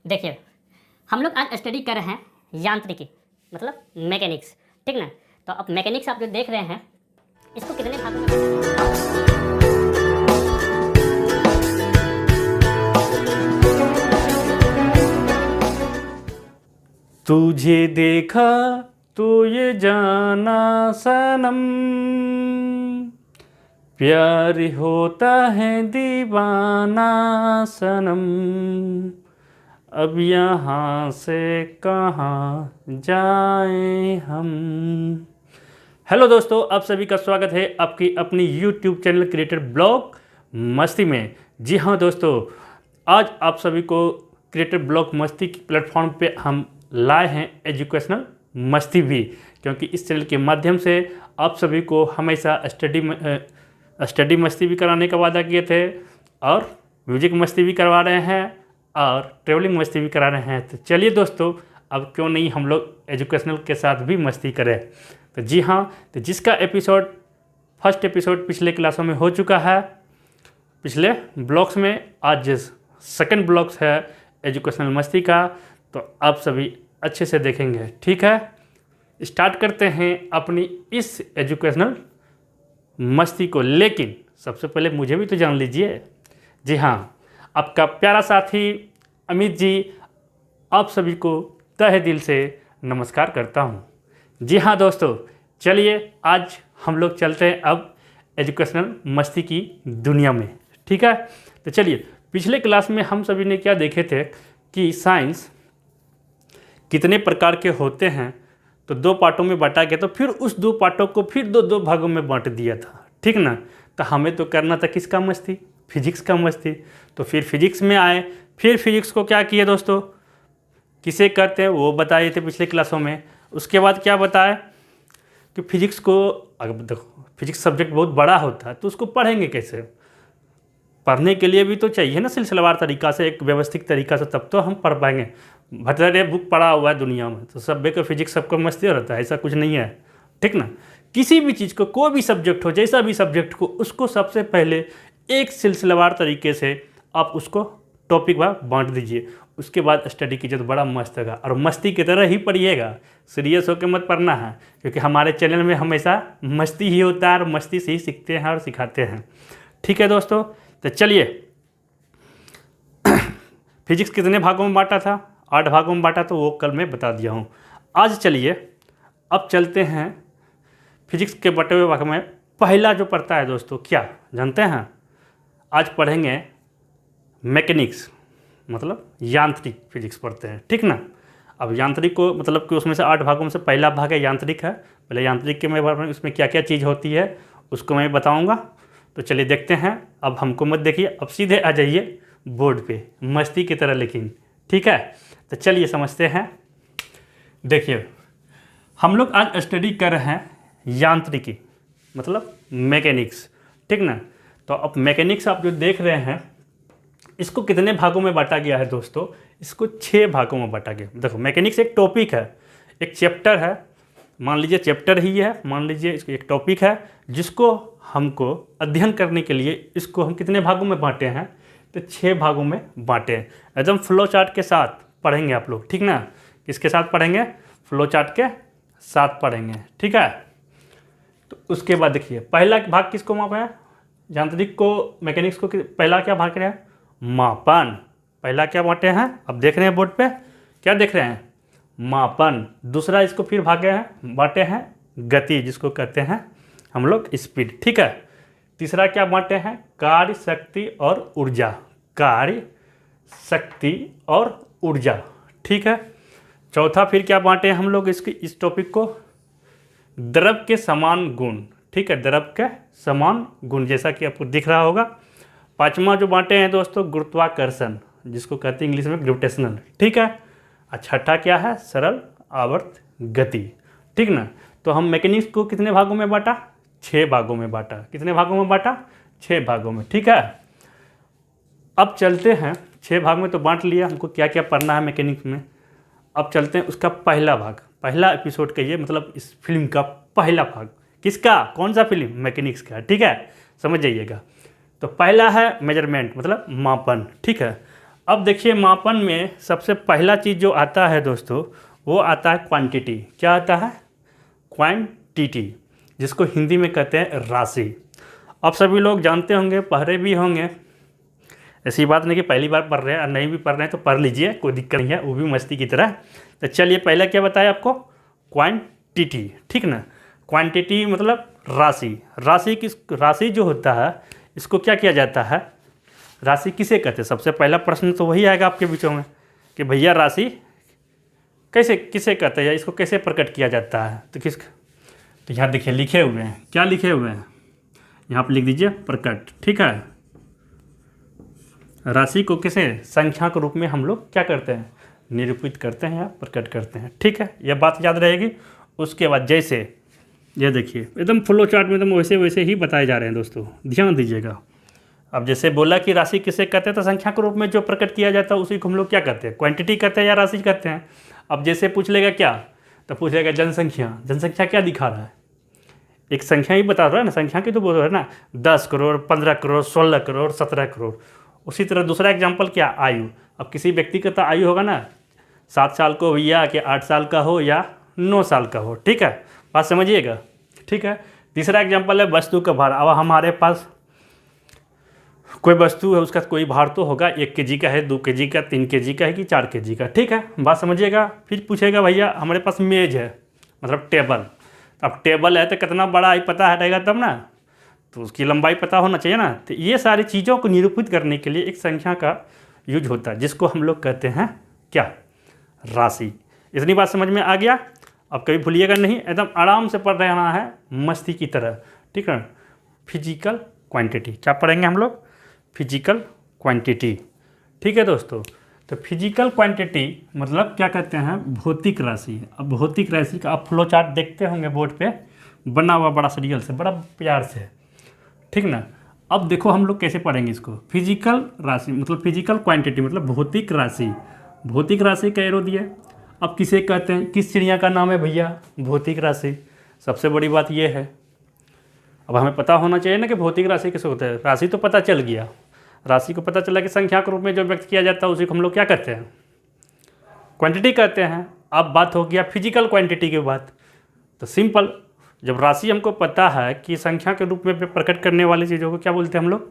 देखिए, हम लोग आज स्टडी कर रहे हैं यांत्रिकी मतलब मैकेनिक्स, ठीक ना। तो अब मैकेनिक्स आप जो देख रहे हैं इसको कितने भागों में तुझे देखा तो ये जाना सनम, प्यार होता है दीवाना सनम, अब यहाँ से कहाँ जाएं हम। हेलो दोस्तों, आप सभी का स्वागत है आपकी अपनी यूट्यूब चैनल क्रिएटर ब्लॉग मस्ती में। जी हाँ दोस्तों, आज आप सभी को क्रिएटर ब्लॉग मस्ती की प्लेटफॉर्म पे हम लाए हैं एजुकेशनल मस्ती भी, क्योंकि इस चैनल के माध्यम से आप सभी को हमेशा स्टडी मस्ती भी कराने का वादा किए थे और म्यूजिक मस्ती भी करवा रहे हैं और ट्रेवलिंग मस्ती भी करा रहे हैं। तो चलिए दोस्तों, अब क्यों नहीं हम लोग एजुकेशनल के साथ भी मस्ती करें। तो जी हाँ, तो जिसका फर्स्ट एपिसोड पिछले क्लासों में हो चुका है, पिछले ब्लॉग्स में, आज सेकंड ब्लॉग्स है एजुकेशनल मस्ती का, तो आप सभी अच्छे से देखेंगे। ठीक है, स्टार्ट करते हैं अपनी इस एजुकेशनल मस्ती को। लेकिन सबसे पहले मुझे भी तो जान लीजिए। जी हाँ, आपका प्यारा साथी अमित जी आप सभी को तहे दिल से नमस्कार करता हूँ। जी हाँ दोस्तों, चलिए आज हम लोग चलते हैं अब एजुकेशनल मस्ती की दुनिया में। ठीक है, तो चलिए, पिछले क्लास में हम सभी ने क्या देखे थे कि साइंस कितने प्रकार के होते हैं, तो दो पार्टों में बांटा गया। तो फिर उस दो पार्टों को फिर दो भागों में बांट दिया था, ठीक ना। तो हमें तो करना था किसका मस्ती, फिजिक्स का मस्ती। तो फिर फिजिक्स में आए, फिर फिजिक्स को क्या किए दोस्तों, किसे करते हैं वो बताए थे पिछले क्लासों में। उसके बाद क्या बताया कि फिजिक्स को, अगर देखो फिजिक्स सब्जेक्ट बहुत बड़ा होता है तो उसको पढ़ेंगे कैसे, पढ़ने के लिए भी तो चाहिए ना सिलसिलेवार तरीका से, एक व्यवस्थित तरीका से, तब तो हम पढ़ पाएंगे। भटरे बुक पढ़ा हुआ है दुनिया में, तो सब का फिजिक्स सबको मस्ती रहता है, ऐसा कुछ नहीं है, ठीक ना। किसी भी चीज़ को, कोई भी सब्जेक्ट हो, जैसा भी सब्जेक्ट को, उसको सबसे पहले एक सिलसिलेवार तरीके से आप उसको टॉपिक वार बांट दीजिए। उसके बाद स्टडी कीजिए तो बड़ा मस्त होगा, और मस्ती की तरह ही पढ़िएगा, सीरियस होकर मत पढ़ना है, क्योंकि हमारे चैनल में हमेशा मस्ती ही होता है और मस्ती से ही सीखते हैं और सिखाते हैं। ठीक है दोस्तों, तो चलिए, फिजिक्स कितने भागों में बांटा था, 8 भागों में बांटा, तो वो कल मैं बता दिया हूँ। आज चलिए अब चलते हैं फिजिक्स के बटे हुए भाग में। पहला जो पढ़ता है दोस्तों, क्या जानते हैं, आज पढ़ेंगे मैकेनिक्स मतलब यांत्रिक फिजिक्स पढ़ते हैं, ठीक ना। अब यांत्रिक को मतलब कि उसमें से 8 भागों में से पहला भाग है यांत्रिक है। पहले यांत्रिक के मैं उसमें क्या क्या चीज़ होती है उसको मैं बताऊँगा। तो चलिए देखते हैं। अब हमको मत देखिए, अब सीधे आ जाइए बोर्ड पे मस्ती की तरह, लेकिन ठीक है। तो चलिए समझते हैं। देखिए, हम लोग आज स्टडी कर रहे हैं यांत्रिकी मतलब मैकेनिक्स, ठीक ना। तो अब मैकेनिक्स आप जो देख रहे हैं, इसको कितने भागों में बांटा गया है दोस्तों, इसको 6 भागों में बांटा गया। देखो, मैकेनिक्स एक टॉपिक है, एक चैप्टर है, मान लीजिए चैप्टर ही है, मान लीजिए इसको एक टॉपिक है, जिसको हमको अध्ययन करने के लिए इसको हम कितने भागों में बांटे हैं, तो 6 भागों में बांटे हैं। एकदम फ्लो चार्ट के साथ पढ़ेंगे आप लोग, ठीक ना। किसके साथ पढ़ेंगे, फ्लो चार्ट के साथ पढ़ेंगे, ठीक है। तो उसके बाद देखिए, पहला भाग किसको मापा है, यांत्रिक को, मैकेनिक्स को पहला क्या भाग रहा है, मापन। पहला क्या बांटे हैं, अब देख रहे हैं बोर्ड पे, क्या देख रहे हैं, मापन। दूसरा इसको फिर भागे हैं, बांटे हैं गति, जिसको कहते हैं हम लोग स्पीड, ठीक है। तीसरा क्या बांटे हैं, कार्य, शक्ति और ऊर्जा, कार्य, शक्ति और ऊर्जा, ठीक है। चौथा फिर क्या बांटे हैं हम लोग इस टॉपिक को, द्रव के समान गुण, ठीक है, द्रव के समान गुण, जैसा कि आपको दिख रहा होगा। पांचवा जो बांटे हैं दोस्तों, गुरुत्वाकर्षण, जिसको कहते हैं इंग्लिश में ग्रेविटेशनल, ठीक है। और छठा क्या है, सरल आवर्त गति, ठीक ना। तो हम मैकेनिक्स को कितने भागों में बांटा, 6 भागों में बांटा। कितने भागों में बांटा, 6 भागों में, ठीक है। अब चलते हैं, 6 भाग में तो बांट लिया, हमको क्या क्या पढ़ना है मैकेनिक्स में। अब चलते हैं उसका पहला भाग, पहला एपिसोड कहिए, मतलब इस फिल्म का पहला भाग। किसका, कौन सा फिल्म, मैकेनिक्स का, ठीक है, समझ जाइएगा। तो पहला है मेजरमेंट मतलब मापन, ठीक है। अब देखिए मापन में सबसे पहला चीज़ जो आता है दोस्तों, वो आता है क्वांटिटी। क्या आता है? क्वांटिटी, जिसको हिंदी में कहते हैं राशि। अब सभी लोग जानते होंगे, पढ़े भी होंगे, ऐसी बात नहीं कि पहली बार पढ़ रहे हैं और नहीं भी पढ़ रहे हैं तो पढ़ लीजिए, कोई दिक्कत नहीं है, वो भी मस्ती की तरह। तो चलिए पहला क्या बताया आपको? क्वांटिटी, ठीक ना। क्वांटिटी मतलब राशि। राशि जो होता है इसको क्या किया जाता है? राशि किसे कहते हैं? सबसे पहला प्रश्न तो वही आएगा आपके बीचों में कि भैया राशि किसे कहते हैं या इसको कैसे प्रकट किया जाता है? तो यहाँ देखिए लिखे हुए हैं, क्या लिखे हुए हैं यहाँ पर लिख दीजिए, प्रकट, ठीक है। राशि को किसे? संख्या के रूप में हम लोग क्या करते हैं? निरूपित करते हैं या प्रकट करते हैं, ठीक है। यह बात याद रहेगी। उसके बाद जैसे ये देखिए एकदम फ्लो चार्ट में एकदम वैसे ही बताए जा रहे हैं दोस्तों, ध्यान दीजिएगा। अब जैसे बोला कि राशि किसे कहते हैं, तो संख्या के रूप में जो प्रकट किया जाता है उसी को हम लोग क्या कहते हैं? क्वांटिटी कहते हैं या राशि कहते हैं। अब जैसे पूछ लेगा क्या, तो पूछ लेगा जनसंख्या। जनसंख्या क्या दिखा रहा है? एक संख्या ही बता रहा है ना, संख्या की तो बोल रहा है ना, 10 करोड़, 15 करोड़, 16 करोड़, 17 करोड़। उसी तरह दूसरा एग्जाम्पल क्या? आयु। अब किसी व्यक्ति का तो आयु होगा ना, 7 साल को हो या कि 8 साल का हो या 9 साल का हो, ठीक है, बात समझिएगा, ठीक है। तीसरा एग्जाम्पल है वस्तु का भार। अब हमारे पास कोई वस्तु है, उसका कोई भार तो होगा, 1 kg का है, 2 kg का, 3 kg का है कि 4 kg का, ठीक है, बात समझिएगा। फिर पूछेगा भैया हमारे पास मेज है, मतलब टेबल। अब टेबल है तो कितना बड़ा है पता रहेगा तब ना, तो उसकी लंबाई पता होना चाहिए ना। तो ये सारी चीज़ों को निरूपित करने के लिए एक संख्या का यूज होता है, जिसको हम लोग कहते हैं क्या? राशि। इतनी बात समझ में आ गया? अब कभी भूलिएगा नहीं, एकदम आराम से पढ़ रहना है, मस्ती की तरह, ठीक है। फिजिकल क्वांटिटी क्या पढ़ेंगे हम लोग? फिजिकल क्वांटिटी, ठीक है दोस्तों। तो फिजिकल क्वांटिटी मतलब क्या कहते हैं? भौतिक राशि। अब भौतिक राशि का आप फ्लो चार्ट देखते होंगे बोर्ड पे बना हुआ, बड़ा सीरियल से, बड़ा प्यार से, ठीक ना। अब देखो हम लोग कैसे पढ़ेंगे इसको। फिजिकल राशि मतलब फिजिकल क्वांटिटी मतलब भौतिक राशि। भौतिक राशि का एरो दिया। अब किसे कहते हैं? किस चिड़िया का नाम है भैया? भौतिक राशि। सबसे बड़ी बात ये है, अब हमें पता होना चाहिए ना कि भौतिक राशि किसे होता है। राशि तो पता चल गया, राशि को पता चला कि संख्या के रूप में जो व्यक्त किया जाता है उसी को हम लोग क्या कहते हैं? क्वांटिटी कहते हैं। अब बात हो गया फिजिकल क्वांटिटी की बात। तो सिंपल, जब राशि हमको पता है कि संख्या के रूप में प्रकट करने वाली चीज़ों को क्या बोलते हैं हम लोग?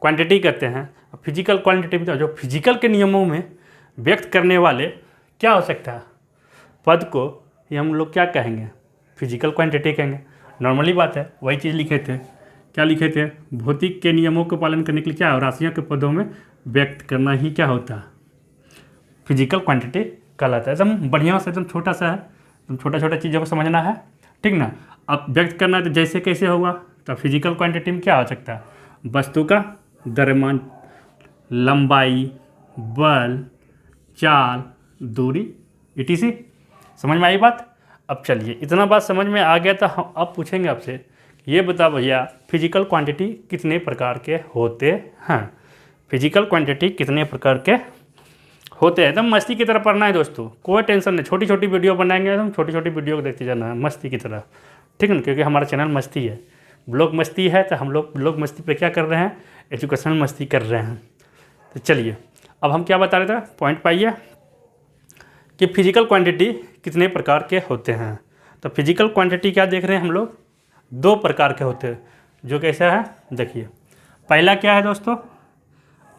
क्वांटिटी कहते हैं। अब फिजिकल क्वांटिटी में जो फिजिकल के नियमों में व्यक्त करने वाले क्या हो सकता है? पद को ये हम लोग क्या कहेंगे? फिजिकल क्वांटिटी कहेंगे। नॉर्मली बात है, वही चीज़ लिखे थे। क्या लिखे थे? भौतिक के नियमों को पालन करने के लिए क्या राशियों के पदों में व्यक्त करना ही क्या होता है? फिजिकल क्वांटिटी कहलाता है। एकदम बढ़िया से, एकदम छोटा सा है, एकदम छोटा छोटा चीज़ों को समझना है, ठीक ना। अब व्यक्त करना है तो जैसे कैसे होगा? तो फिजिकल क्वांटिटी में क्या हो सकता है? वस्तु का द्रव्यमान, लंबाई, बल, चाल, दूरी, etc। समझ में आई बात? अब चलिए इतना बात समझ में आ गया तो हम अब पूछेंगे आपसे, ये बता भैया फिजिकल क्वांटिटी कितने प्रकार के होते हैं? फिजिकल क्वांटिटी कितने प्रकार के होते हैं? एकदम मस्ती की तरह पढ़ना है दोस्तों, कोई टेंशन नहीं। छोटी छोटी वीडियो बनाएंगे, एकदम छोटी छोटी वीडियो को देखते जाना है मस्ती की तरह, ठीक है ना। क्योंकि हमारा चैनल मस्ती है, ब्लॉग मस्ती है, तो हम लोग ब्लॉग मस्ती पे क्या कर रहे हैं? एजुकेशनल मस्ती कर रहे हैं। तो चलिए अब हम क्या बता रहे थे, पॉइंट पाइए कि फिजिकल क्वांटिटी कितने प्रकार के होते हैं। तो फिजिकल क्वांटिटी क्या देख रहे हैं हम लोग? 2 प्रकार के होते हैं। जो कैसा है देखिए, पहला क्या है दोस्तों?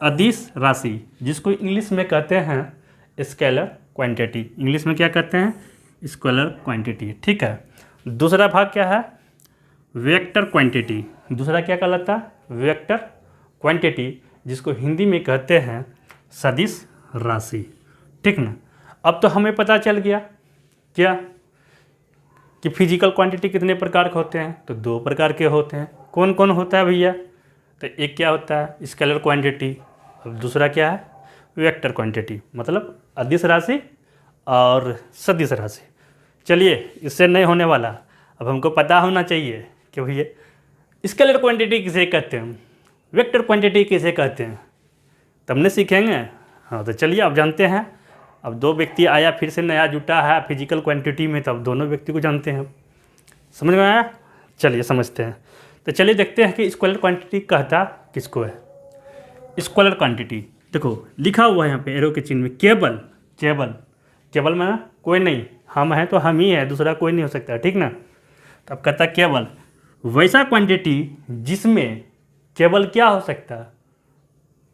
अदिश राशि, जिसको इंग्लिश में कहते हैं स्केलर क्वांटिटी। इंग्लिश में क्या कहते हैं? स्केलर क्वांटिटी, ठीक है। दूसरा भाग क्या है? Vector quantity. दूसरा क्या कहलाता है? वेक्टर क्वांटिटी, जिसको हिंदी में कहते हैं सदिश राशि, ठीक ना। अब तो हमें पता चल गया क्या कि फिजिकल क्वांटिटी कितने प्रकार के होते हैं? तो 2 प्रकार के होते हैं। कौन कौन होता है भैया? तो एक क्या होता है? स्केलर क्वांटिटी, और दूसरा क्या है? वेक्टर क्वांटिटी, मतलब अदिश राशि और सदिश राशि। चलिए इससे नहीं होने वाला, अब हमको पता होना चाहिए कि भैया स्केलर क्वांटिटी किसे कहते हैं, वेक्टर क्वांटिटी किसे कहते हैं, तब ने सीखेंगे। हाँ तो चलिए अब जानते हैं। अब 2 व्यक्ति आया, फिर से नया जुटा है फिजिकल क्वांटिटी में, तब दोनों व्यक्ति को जानते हैं। समझ में आया? चलिए समझते हैं। तो चलिए देखते हैं कि स्केलर क्वांटिटी कहता किसको है। स्केलर क्वांटिटी देखो लिखा हुआ है यहाँ पे एरो के चिन्ह में केवल, केवल, केवल माना कोई नहीं, हम हैं तो हम ही है, दूसरा कोई नहीं हो सकता, ठीक ना। तो अब कहता है केवल वैसा क्वांटिटी जिसमें केवल क्या हो सकता है,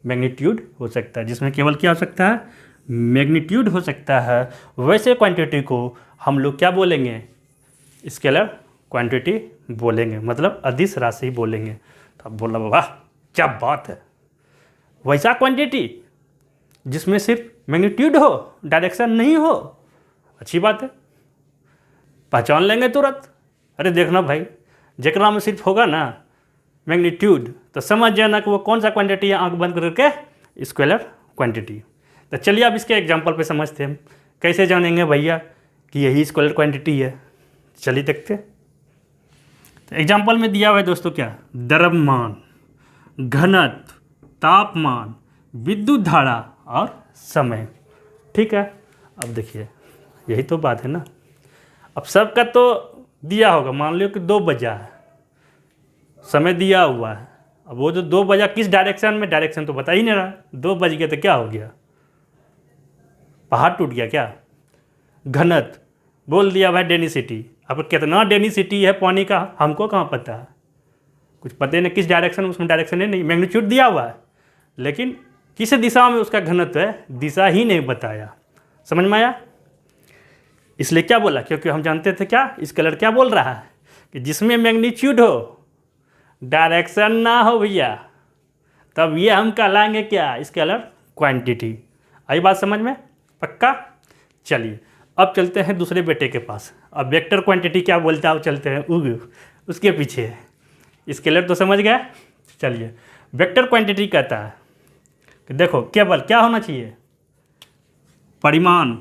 मैग्नीट्यूड हो सकता है, जिसमें केवल क्या हो सकता है, मैग्नीट्यूड हो सकता है, वैसे क्वांटिटी को हम लोग क्या बोलेंगे, स्केलर क्वांटिटी बोलेंगे, मतलब अदिश राशि बोलेंगे। तो अब बोला वाह क्या बात है, वैसा क्वांटिटी जिसमें सिर्फ मैग्नीट्यूड हो, डायरेक्शन नहीं हो, अच्छी बात है, पहचान लेंगे तुरंत। अरे देखना भाई, जेकरा में सिर्फ होगा ना मैग्नीट्यूड तो समझ जाना कि वो कौन सा क्वांटिटी है, आंख बंद करके स्केलर क्वांटिटी। तो चलिए अब इसके एग्जांपल पे समझते हैं हम, कैसे जानेंगे भैया कि यही स्केलर क्वांटिटी है। चलिए देखते हैं। तो एग्जांपल में दिया हुआ है दोस्तों क्या, द्रव्यमान, घनत्व, तापमान, विद्युत धारा और समय, ठीक है। अब देखिए यही तो बात है ना। अब सबका तो दिया होगा, मान लो कि 2 बजा है, समय दिया हुआ है। अब वो जो 2 बजा किस डायरेक्शन में, डायरेक्शन तो बता ही नहीं रहा, 2 बज गया तो क्या हो गया, पहाड़ टूट गया क्या। घनत्व बोल दिया भाई डेंसिटी, अब कितना डेंसिटी है पानी का हमको कहाँ पता है, कुछ पता नहीं किस डायरेक्शन, उसमें डायरेक्शन है नहीं, मैग्नीट्यूड दिया हुआ है लेकिन किस दिशा में उसका घनत्व है, दिशा ही नहीं बताया। समझ में आया, इसलिए क्या बोला, क्योंकि हम जानते थे क्या, स्केलर क्या बोल रहा है कि जिसमें मैग्नीट्यूड हो, डायरेक्शन ना हो भैया, तब ये हम कहलाएंगे क्या, स्केलर क्वांटिटी। आई बात समझ में, पक्का। चलिए अब चलते हैं दूसरे बेटे के पास। अब वेक्टर क्वांटिटी क्या बोलता है, चलते हैं उसके पीछे। स्केलर तो समझ गए, चलिए वेक्टर क्वांटिटी कहता है कि देखो केवल क्या होना चाहिए, परिमाण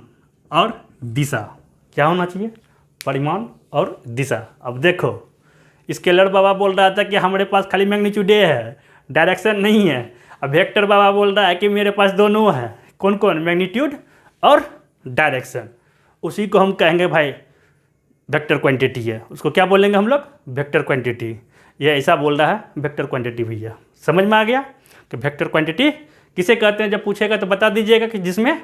और दिशा। क्या होना चाहिए, परिमाण और दिशा। अब देखो स्केलर बाबा बोल रहा था कि हमारे पास खाली मैग्नीट्यूड है, डायरेक्शन नहीं है। अब वेक्टर बाबा बोल रहा है कि मेरे पास दोनों है, कौन कौन, मैग्नीट्यूड और डायरेक्शन। उसी को हम कहेंगे भाई वेक्टर क्वांटिटी है, उसको क्या बोलेंगे हम लोग, वेक्टर क्वांटिटी। ये ऐसा बोल रहा है वेक्टर क्वांटिटी भैया, समझ में आ गया कि वेक्टर क्वांटिटी किसे कहते हैं। जब पूछेगा तो बता दीजिएगा कि जिसमें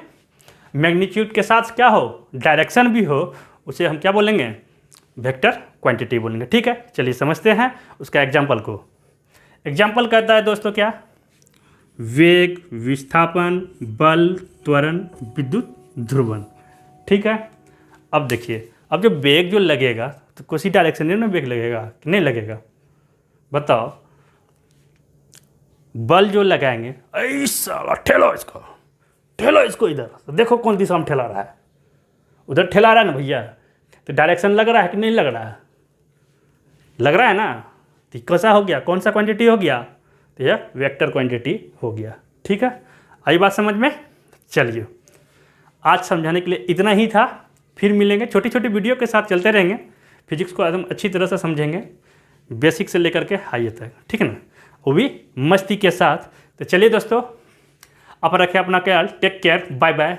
मैग्नीट्यूड के साथ क्या हो, डायरेक्शन भी हो, उसे हम क्या बोलेंगे, वेक्टर क्वांटिटी बोलेंगे, ठीक है। चलिए समझते हैं उसका एग्जाम्पल को। एग्जाम्पल कहता है दोस्तों क्या, वेग, विस्थापन, बल, त्वरण, विद्युत ध्रुवण, ठीक है। अब देखिए, अब जो वेग जो लगेगा तो किसी डायरेक्शन में वेग लगेगा कि नहीं लगेगा, बताओ। बल जो लगाएंगे, ऐसा ठेलो इसको, ठेलो इसको इधर, तो देखो कौन दिशा में ठेला रहा है, उधर ठेला रहा है ना भैया, तो डायरेक्शन लग रहा है कि नहीं लग रहा है, लग रहा है ना। तो कैसा हो गया, कौन सा क्वांटिटी हो गया, तो यह वेक्टर क्वांटिटी हो गया, ठीक है। आई बात समझ में। चलिए आज समझाने के लिए इतना ही था, फिर मिलेंगे छोटी छोटी वीडियो के साथ, चलते रहेंगे। फिजिक्स को एकदम अच्छी तरह से समझेंगे, बेसिक से लेकर के हाई तक, ठीक है ना, वो भी मस्ती के साथ। तो चलिए दोस्तों, आप रखें अपना ख्याल, टेक केयर, बाय बाय।